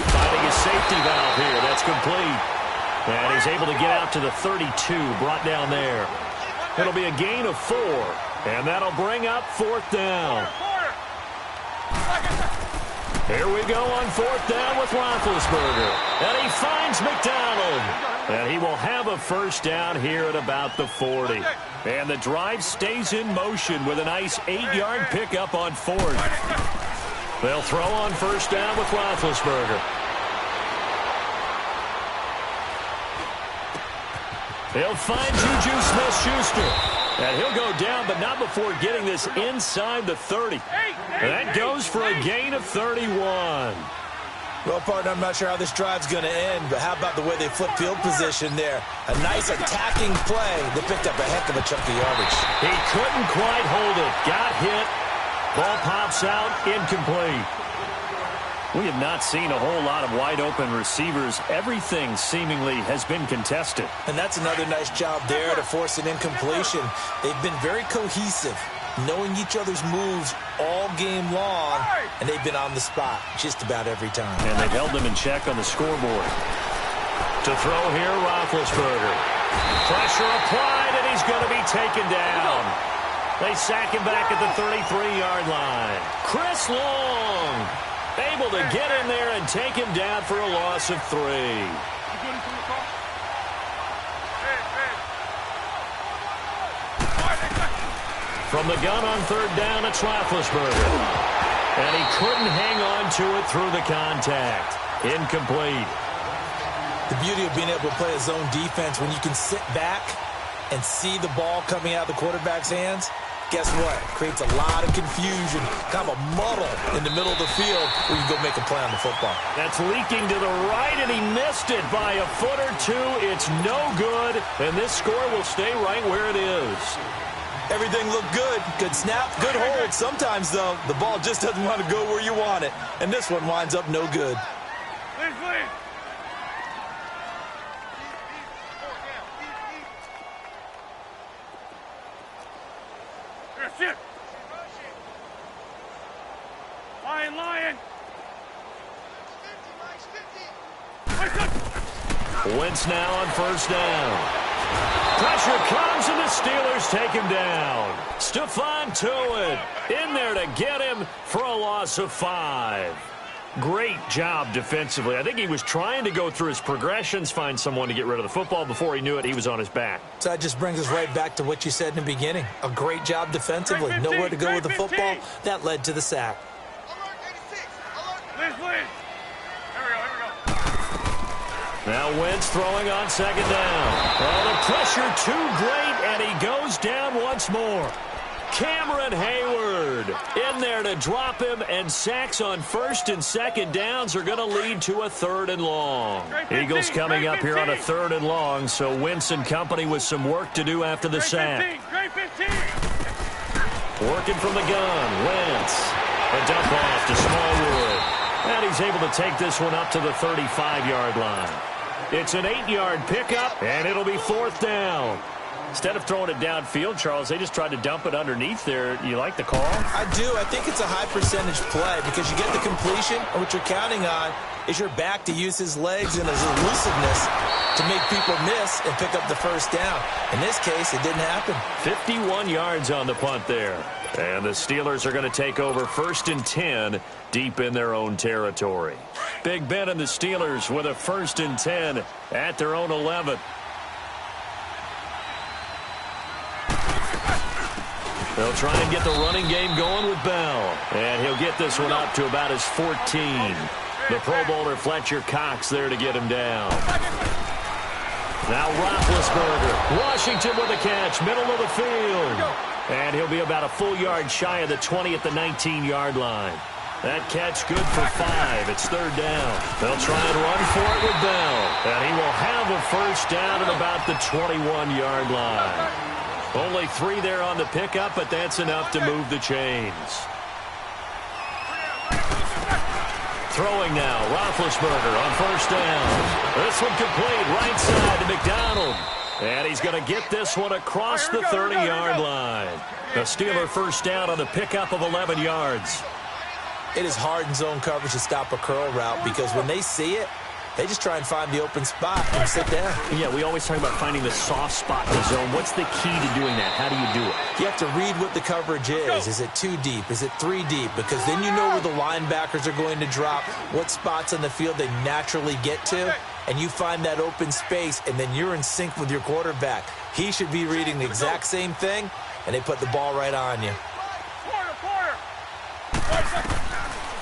S8: finding his safety valve here. That's complete. And he's able to get out to the 32, brought down there. It'll be a gain of 4, and that'll bring up fourth down. Here we go on fourth down with Roethlisberger. And he finds McDonald. And he will have a first down here at about the 40. And the drive stays in motion with a nice 8-yard pickup on fourth. They'll throw on first down with Roethlisberger. He'll find Juju Smith-Schuster. And he'll go down, but not before getting this inside the 30. And that goes for a gain of 31.
S6: Well, partner, I'm not sure how this drive's going to end, but how about the way they flip field position there? A nice attacking play. They picked up a heck of a chunk of yardage.
S8: He couldn't quite hold it. Got hit. Ball pops out. Incomplete. We have not seen a whole lot of wide-open receivers. Everything seemingly has been contested.
S6: And that's another nice job there to force an incompletion. They've been very cohesive, knowing each other's moves all game long, and they've been on the spot just about every time.
S8: And they've held them in check on the scoreboard. To throw here, Roethlisberger. Pressure applied, and he's going to be taken down. They sack him back at the 33-yard line. Chris Long able to get in there and take him down for a loss of 3. From the gun on third down, it's Roethlisberger. And he couldn't hang on to it through the contact. Incomplete.
S6: The beauty of being able to play a zone defense when you can sit back and see the ball coming out of the quarterback's hands, guess what? Creates a lot of confusion, kind of a muddle in the middle of the field where you go make a play on the football.
S8: That's leaking to the right, and he missed it by a foot or two. It's no good, and this score will stay right where it is.
S6: Everything looked good. Good snap, good hold. Sometimes, though, the ball just doesn't want to go where you want it, and this one winds up no good.
S7: Lion.
S8: Wentz now on first down. Pressure comes, and the Steelers take him down. Stephon Tuitt in there to get him for a loss of 5. Great job defensively. I think he was trying to go through his progressions, find someone to get rid of the football. Before he knew it, he was on his back.
S6: So that just brings us right back to what you said in the beginning. A great job defensively. Nowhere to go with the football. That led to the sack.
S8: Now Wentz throwing on second down. Oh, the pressure too great, and he goes down once more. Cameron Hayward in there to drop him, and sacks on first and second downs are going to lead to a 3rd and long. Eagles coming up here on a 3rd and long, so Wentz and company with some work to do after the sack. Working from the gun, Wentz. A dump off to Smallwood. And he's able to take this one up to the 35-yard line. It's an 8-yard pickup, and it'll be 4th down. Instead of throwing it downfield, Charles, they just tried to dump it underneath there. You like the call?
S6: I do. I think it's a high percentage play because you get the completion, and what you're counting on is your back to use his legs and his elusiveness to make people miss and pick up the first down. In this case, it didn't happen.
S8: 51 yards on the punt there. And the Steelers are going to take over 1st and 10 deep in their own territory. Big Ben and the Steelers with a 1st and 10 at their own 11.
S5: They'll try and get the running game going with Bell. And he'll get this one up to about his 14. The Pro Bowler Fletcher Cox there to get him down. Now Roethlisberger. Washington with a catch, middle of the field. And he'll be about a full yard shy of the 20 at the 19-yard line. That catch good for 5. It's third down. They'll try and run for it with Bell. And he will have a first down at about the 21-yard line. Only 3 there on the pickup, but that's enough to move the chains. Throwing now, Roethlisberger on first down. This one complete, right side to McDonald. And he's going to get this one across the 30-yard line. The Steeler first down on the pickup of 11 yards.
S6: It is hard in zone coverage to stop a curl route because when they see it, they just try and find the open spot and sit down.
S5: Yeah, we always talk about finding the soft spot in the zone. What's the key to doing that? How do you do it?
S6: You have to read what the coverage is. Is it 2 deep? Is it 3 deep? Because then you know where the linebackers are going to drop, what spots on the field they naturally get to, and you find that open space, and then you're in sync with your quarterback. He should be reading the exact same thing, and they put the ball right on you.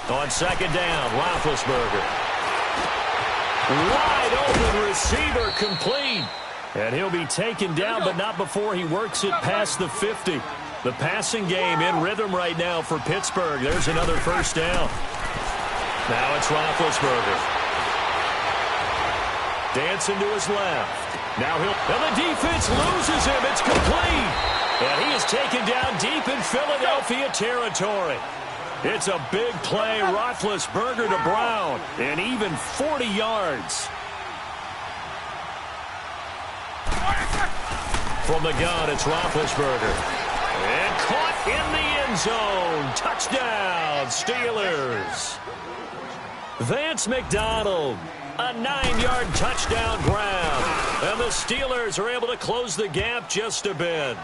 S5: On second down, Roethlisberger. Wide open receiver complete. And he'll be taken down, but not before he works it past the 50. The passing game in rhythm right now for Pittsburgh. There's another first down. Now it's Roethlisberger. Dancing to his left. Now and the defense loses him. It's complete. And he is taken down deep in Philadelphia territory. It's a big play, Roethlisberger to Brown, and even 40 yards. From the gun, it's Roethlisberger. And caught in the end zone. Touchdown, Steelers. Vance McDonald, a 9-yard touchdown grab. And the Steelers are able to close the gap just a bit.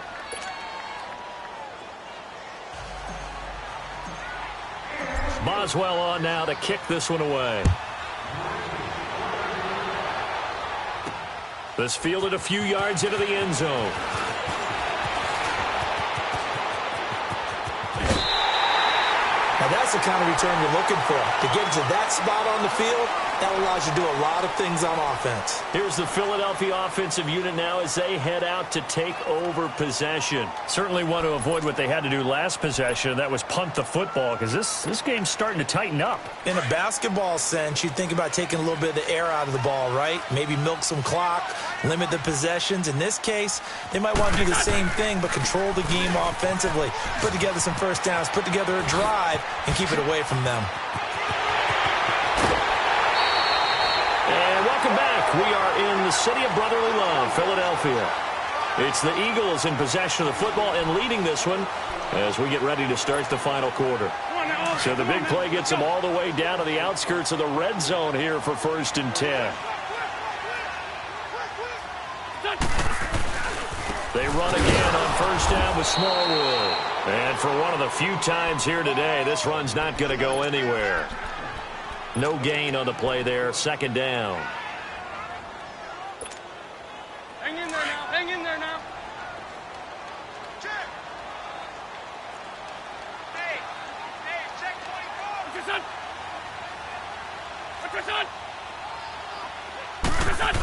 S5: Boswell on now to kick this one away. This fielded a few yards into the end zone.
S6: Now that's the kind of return you're looking for. To get to that spot on the field, that allows you to do a lot of things on offense.
S5: Here's the Philadelphia offensive unit now as they head out to take over possession. Certainly want to avoid what they had to do last possession. That was punt the football because this game's starting to tighten up.
S6: In a basketball sense, you'd think about taking a little bit of the air out of the ball, right? Maybe milk some clock, limit the possessions. In this case, they might want to do the same thing but control the game offensively. Put together some first downs, put together a drive, and keep it away from them.
S5: And welcome back. We are in the city of brotherly love, Philadelphia. It's the Eagles in possession of the football and leading this one as we get ready to start the final quarter. So the big play gets them all the way down to the outskirts of the red zone here for 1st and 10. They run again on first down with Smallwood. And for one of the few times here today, this run's not going to go anywhere. No gain on the play there. 2nd down.
S7: Hang in there now. Hang in there now. Check. Hey, check 24. What's your son? What's your son? What's your son?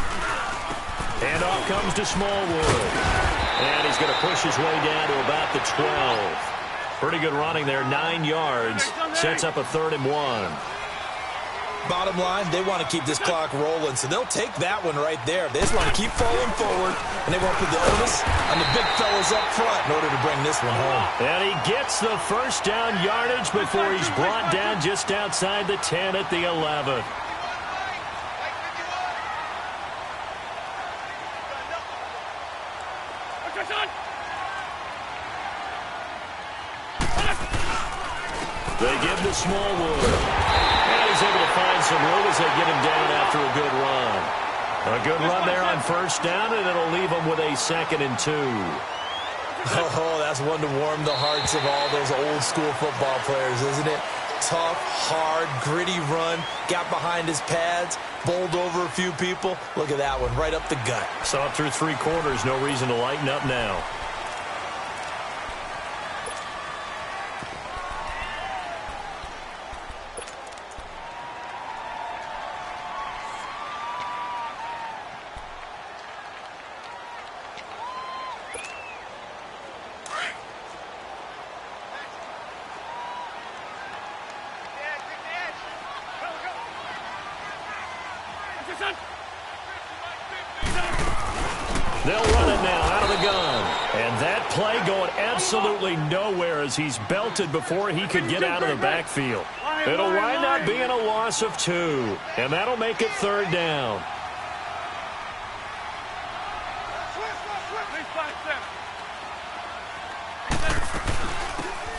S5: And off comes to Smallwood. And he's going to push his way down to about the 12. Pretty good running there. 9 yards. Sets up a 3rd and 1.
S6: Bottom line, they want to keep this clock rolling, so they'll take that one right there. They just want to keep falling forward, and they want to put the onus on the big fellas up front in order to bring this one home.
S5: And he gets the first down yardage before he's brought down just outside the 10 at the 11. They give to Smallwood. And he's able to find some room as they get him down after a good run. A good run there on first down, and it'll leave him with a 2nd and 2.
S6: Oh, that's one to warm the hearts of all those old school football players, isn't it? Tough, hard, gritty run, got behind his pads, bowled over a few people. Look at that one, right up the gut.
S5: Saw it through 3 quarters, no reason to lighten up now. going absolutely nowhere as he's belted before he could get out of the backfield. It'll wind up being a loss of 2, and that'll make it 3rd down.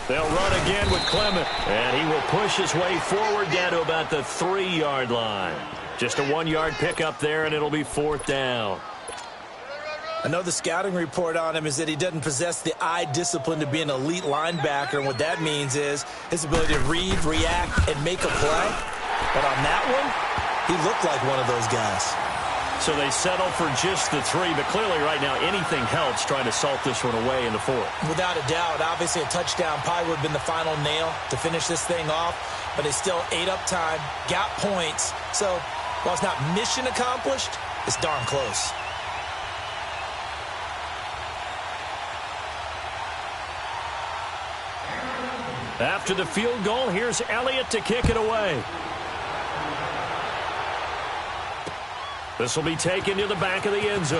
S5: They'll run again with Clement, and he will push his way forward down to about the 3-yard line. Just a 1-yard pickup there, and it'll be 4th down.
S6: I know the scouting report on him is that he doesn't possess the eye discipline to be an elite linebacker, and what that means is his ability to read, react, and make a play. But on that one, he looked like one of those guys.
S5: So they settle for just the 3, but clearly right now anything helps trying to salt this one away in the 4th.
S6: Without a doubt, obviously a touchdown probably would have been the final nail to finish this thing off, but they still ate up time, got points. So while it's not mission accomplished, it's darn close.
S5: After the field goal, here's Elliott to kick it away. This will be taken to the back of the end zone.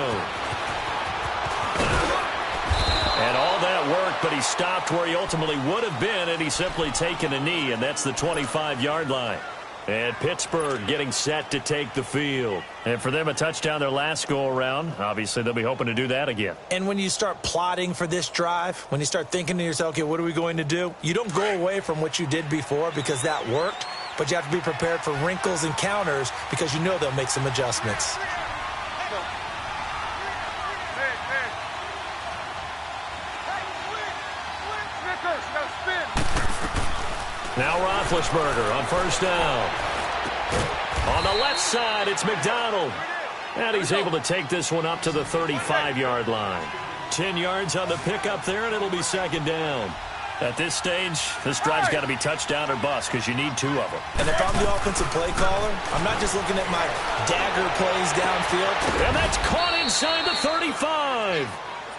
S5: And all that work, but he stopped where he ultimately would have been had he simply taken a knee, and that's the 25-yard line. And Pittsburgh getting set to take the field. And for them, a touchdown their last go-around. Obviously, they'll be hoping to do that again.
S6: And when you start plotting for this drive, when you start thinking to yourself, okay, what are we going to do? You don't go away from what you did before because that worked, but you have to be prepared for wrinkles and counters because you know they'll make some adjustments.
S5: Now Roethlisberger on 1st down. On the left side, it's McDonald. And he's able to take this one up to the 35-yard line. 10 yards on the pickup there, and it'll be 2nd down. At this stage, this drive's got to be touchdown or bust because you need 2 of them.
S6: And if I'm the offensive play caller, I'm not just looking at my dagger plays downfield.
S5: And that's caught inside the 35.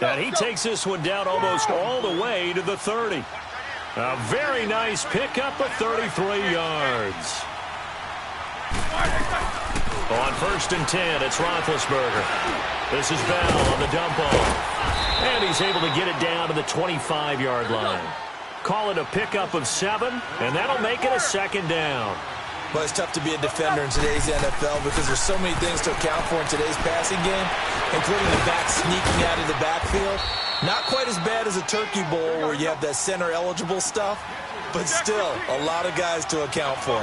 S5: And he takes this one down almost all the way to the 30. A very nice pickup of 33 yards. On 1st and 10, it's Roethlisberger. This is Bell on the dump off. And he's able to get it down to the 25-yard line. Call it a pickup of 7, and that'll make it a 2nd down.
S6: Well, it's tough to be a defender in today's NFL because there's so many things to account for in today's passing game, including the back sneaking out of the backfield. Not quite as bad as a turkey bowl where you have that center-eligible stuff, but still a lot of guys to account for.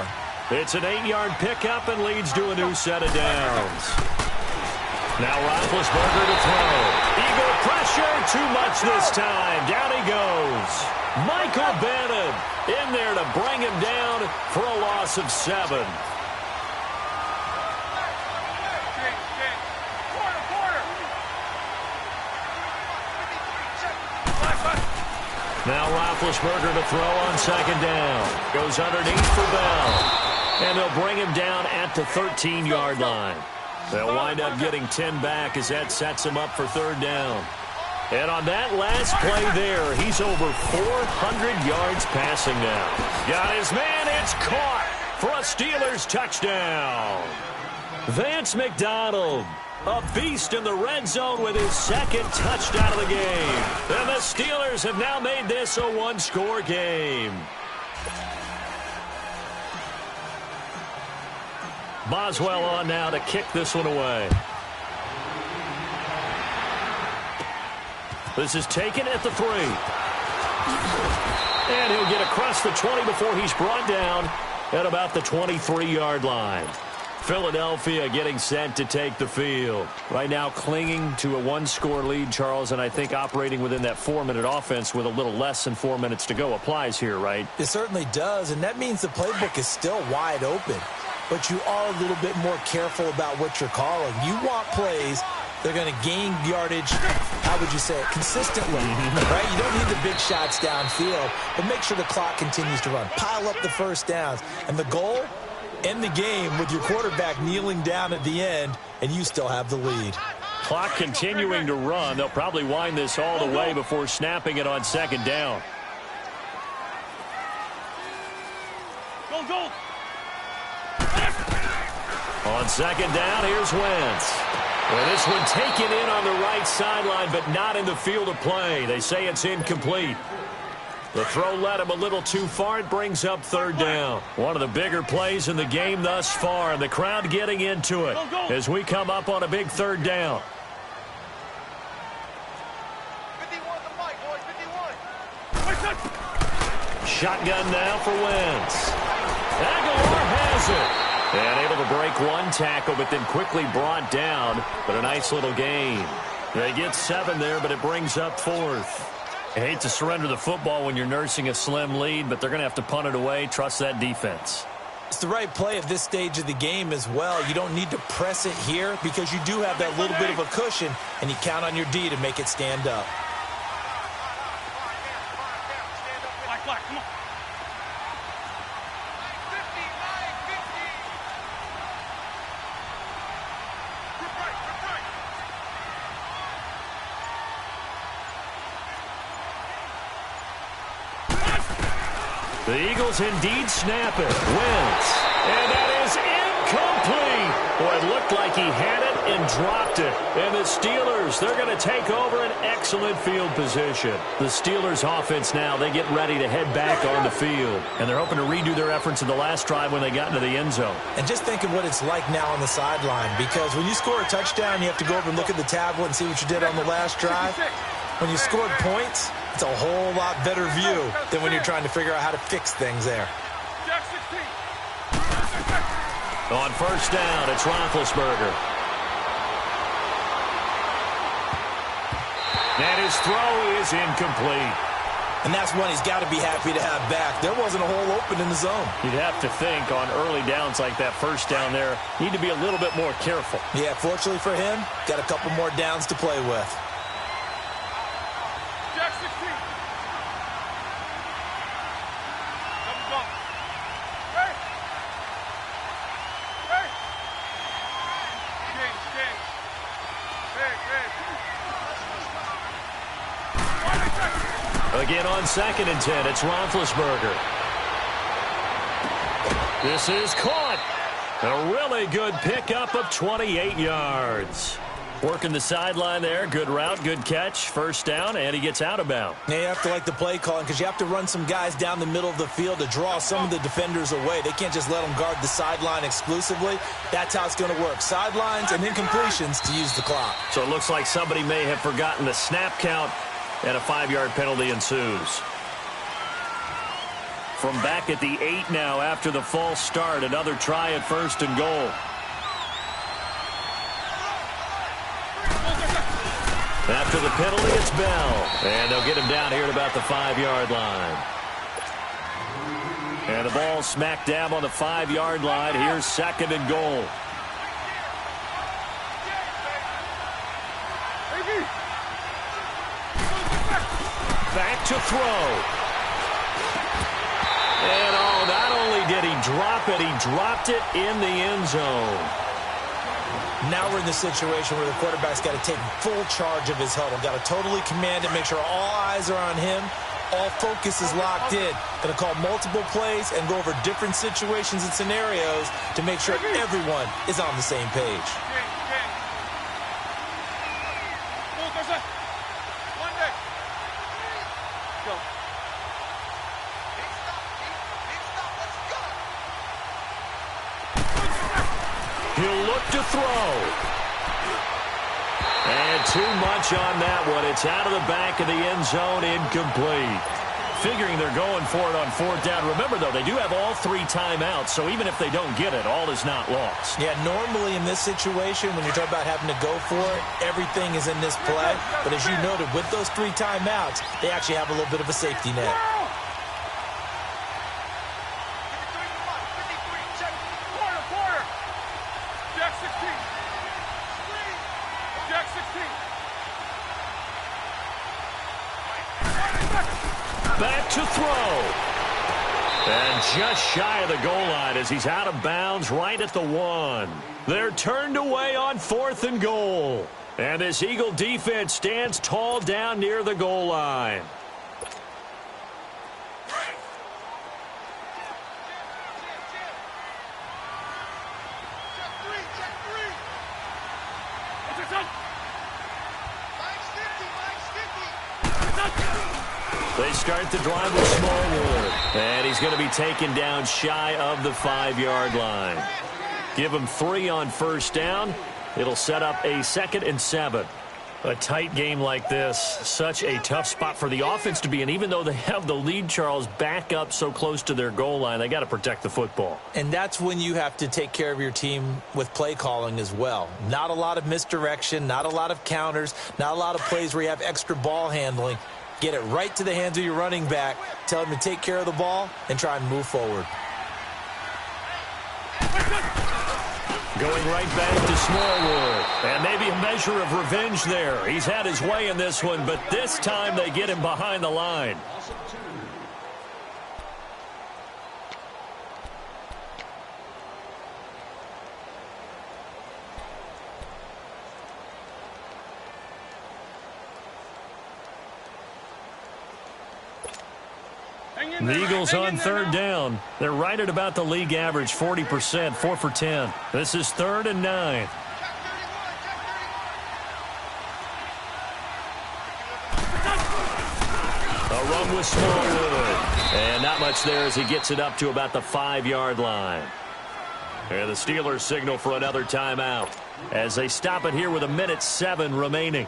S5: It's an 8-yard pickup and leads to a new set of downs. Now Roethlisberger to throw. Eagle pressure, too much this time. Down he goes. Michael Bennett in there to bring him down for a loss of 7. Now Roethlisberger to throw on 2nd down. Goes underneath for Bell. And they'll bring him down at the 13-yard line. They'll wind up getting 10 back as that sets him up for 3rd down. And on that last play there, he's over 400 yards passing now. Got his man, it's caught for a Steelers touchdown. Vance McDonald, a beast in the red zone with his 2nd touchdown of the game. And the Steelers have now made this a 1-score game. Boswell on now to kick this one away. This is taken at the 3. And he'll get across the 20 before he's brought down at about the 23-yard line. Philadelphia getting set to take the field. Right now clinging to a 1-score lead, Charles, and I think operating within that 4-minute offense with a little less than 4 minutes to go applies here, right?
S6: It certainly does, and that means the playbook is still wide open. But you are a little bit more careful about what you're calling. You want plays they're going to gain yardage, how would you say it, consistently, right? You don't need the big shots downfield, but make sure the clock continues to run. Pile up the first downs. And the goal, end the game with your quarterback kneeling down at the end, and you still have the lead.
S5: Clock continuing to run. They'll probably wind this all the way before snapping it on 2nd down.
S7: Go.
S5: On 2nd down, here's Wentz. Well, this one taken in on the right sideline, but not in the field of play. They say it's incomplete. The throw led him a little too far. It brings up third down. One of the bigger plays in the game thus far, and the crowd getting into it as we come up on a big third down.
S7: 51 the fight, boys. 51.
S5: Shotgun now for Wentz. Aguilar has it. And able to break one tackle, but then quickly brought down. But a nice little gain. They get 7 there, but it brings up 4th. I hate to surrender the football when you're nursing a slim lead, but they're going to have to punt it away. Trust that defense.
S6: It's the right play at this stage of the game as well. You don't need to press it here because you do have that little bit of a cushion, and you count on your D to make it stand up.
S7: Black, come on.
S5: The Eagles indeed snap it. Wentz. And that is incomplete. Boy, it looked like he had it and dropped it. And the Steelers, they're going to take over an excellent field position. The Steelers offense now, they get ready to head back on the field. And they're hoping to redo their efforts in the last drive when they got into the end zone.
S6: And just think of what it's like now on the sideline, because when you score a touchdown, you have to go over and look at the tablet and see what you did on the last drive. When you scored points, it's a whole lot better view than when you're trying to figure out how to fix things there.
S5: On first down, it's Roethlisberger. And his throw is incomplete.
S6: And that's one he's got to be happy to have back. There wasn't a hole open in the zone.
S5: You'd have to think on early downs like that first down there, need to be a little bit more careful.
S6: Yeah, fortunately for him, got a couple more downs to play with.
S5: Again on 2nd and 10, it's Roethlisberger. This is caught. A really good pickup of 28 yards. Working the sideline there. Good route, good catch. First down, and he gets out of bounds.
S6: Yeah, you have to like the play calling because you have to run some guys down the middle of the field to draw some of the defenders away. They can't just let them guard the sideline exclusively. That's how it's going to work. Sidelines and incompletions to use the clock.
S5: So it looks like somebody may have forgotten the snap count, and a 5-yard penalty ensues. From back at the 8 now after the false start, another try at 1st and goal. After the penalty, it's Bell. And they'll get him down here at about the 5-yard line. And the ball smack dab on the 5-yard line. Here's 2nd and goal. Back to throw. And not only did he drop it, he dropped it in the end zone.
S6: Now we're in the situation where the quarterback's got to take full charge of his huddle. Got to totally command it, make sure all eyes are on him. All focus is locked in. Going to call multiple plays and go over different situations and scenarios to make sure everyone is on the same page.
S5: He'll look to throw. And too much on that one. It's out of the back of the end zone, incomplete. Figuring they're going for it on 4th down. Remember, though, they do have all 3 timeouts, so even if they don't get it, all is not lost.
S6: Yeah, normally in this situation, when you're talking about having to go for it, everything is in this play. But as you noted, with those 3 timeouts, they actually have a little bit of a safety net.
S5: Back to throw. And just shy of the goal line as he's out of bounds right at the 1. They're turned away on 4th and goal. And this Eagle defense stands tall down near the goal line. They start the drive with Smallwood. And he's going to be taken down shy of the 5-yard line. Give him 3 on first down. It'll set up a 2nd and 7. A tight game like this, such a tough spot for the offense to be in. Even though they have the lead, Charles, back up so close to their goal line, they got to protect the football.
S6: And that's when you have to take care of your team with play calling as well. Not a lot of misdirection, not a lot of counters, not a lot of plays where you have extra ball handling. Get it right to the hands of your running back, tell him to take care of the ball, and try and move forward.
S5: Going right back to Smallwood. And maybe a measure of revenge there. He's had his way in this one, but this time they get him behind the line. The Eagles on 3rd down. They're right at about the league average, 40%, 4 for 10. This is 3rd and 9. A run with Smallwood. And not much there as he gets it up to about the 5-yard line. And the Steelers signal for another timeout as they stop it here with 1:07 remaining.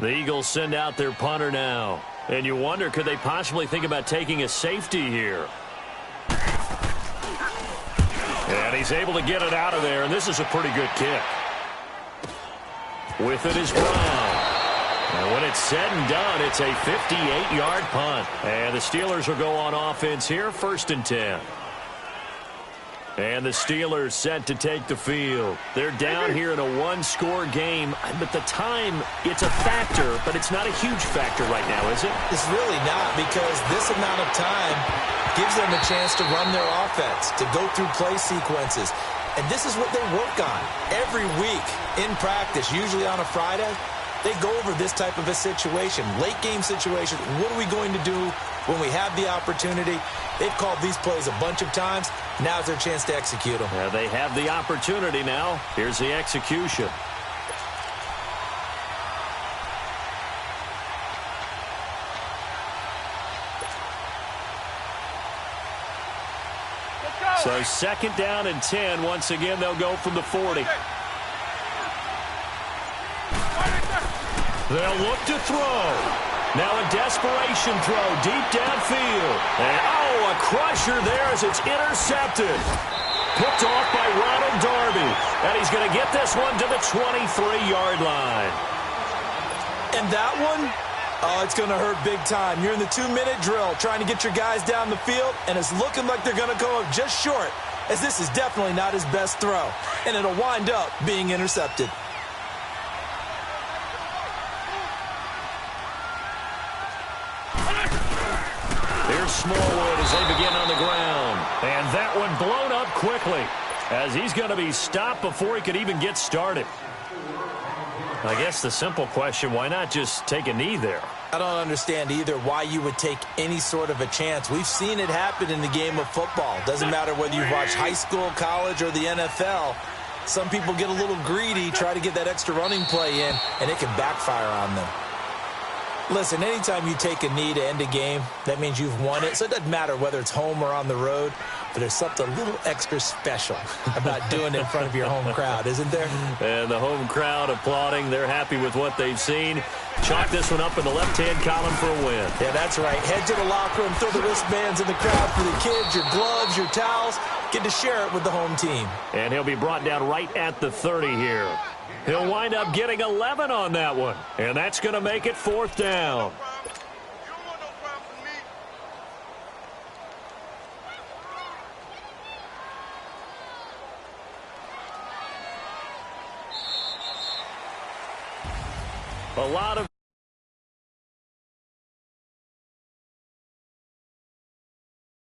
S5: The Eagles send out their punter now. And you wonder, could they possibly think about taking a safety here? And he's able to get it out of there, and this is a pretty good kick. With it is Brown. And when it's said and done, it's a 58-yard punt. And the Steelers will go on offense here, 1st and 10. And the Steelers set to take the field. They're down here in a 1-score game. But the time, it's a factor, but it's not a huge factor right now, is it?
S6: It's really not, because this amount of time gives them a chance to run their offense, to go through play sequences. And this is what they work on every week in practice, usually on a Friday. They go over this type of a situation, late game situation. What are we going to do when we have the opportunity? They've called these plays a bunch of times. Now's their chance to execute them.
S5: Yeah, they have the opportunity now. Here's the execution. So 2nd down and 10. Once again, they'll go from the 40. They'll look to throw. Now a desperation throw deep downfield. And, a crusher there as it's intercepted. Picked off by Ronald Darby. And he's going to get this one to the 23-yard line.
S6: And that one, it's going to hurt big time. You're in the 2-minute drill trying to get your guys down the field, and it's looking like they're going to go up just short, as this is definitely not his best throw. And it'll wind up being intercepted.
S5: Here's Smallwood as they begin on the ground. And that one blown up quickly as he's going to be stopped before he could even get started. I guess the simple question, why not just take a knee there?
S6: I don't understand either why you would take any sort of a chance. We've seen it happen in the game of football. Doesn't matter whether you've watched high school, college, or the NFL. Some people get a little greedy, try to get that extra running play in, and it can backfire on them. Listen, anytime you take a knee to end a game, that means you've won it. So it doesn't matter whether it's home or on the road, but there's something a little extra special about doing it in front of your home crowd, isn't there?
S5: And the home crowd applauding. They're happy with what they've seen. Chalk this one up in the left-hand column for a win.
S6: Yeah, that's right. Head to the locker room, throw the wristbands in the crowd for the kids, your gloves, your towels. Get to share it with the home team.
S5: And he'll be brought down right at the 30 here. He'll wind up getting 11 on that one. And that's going to make it 4th down. A lot of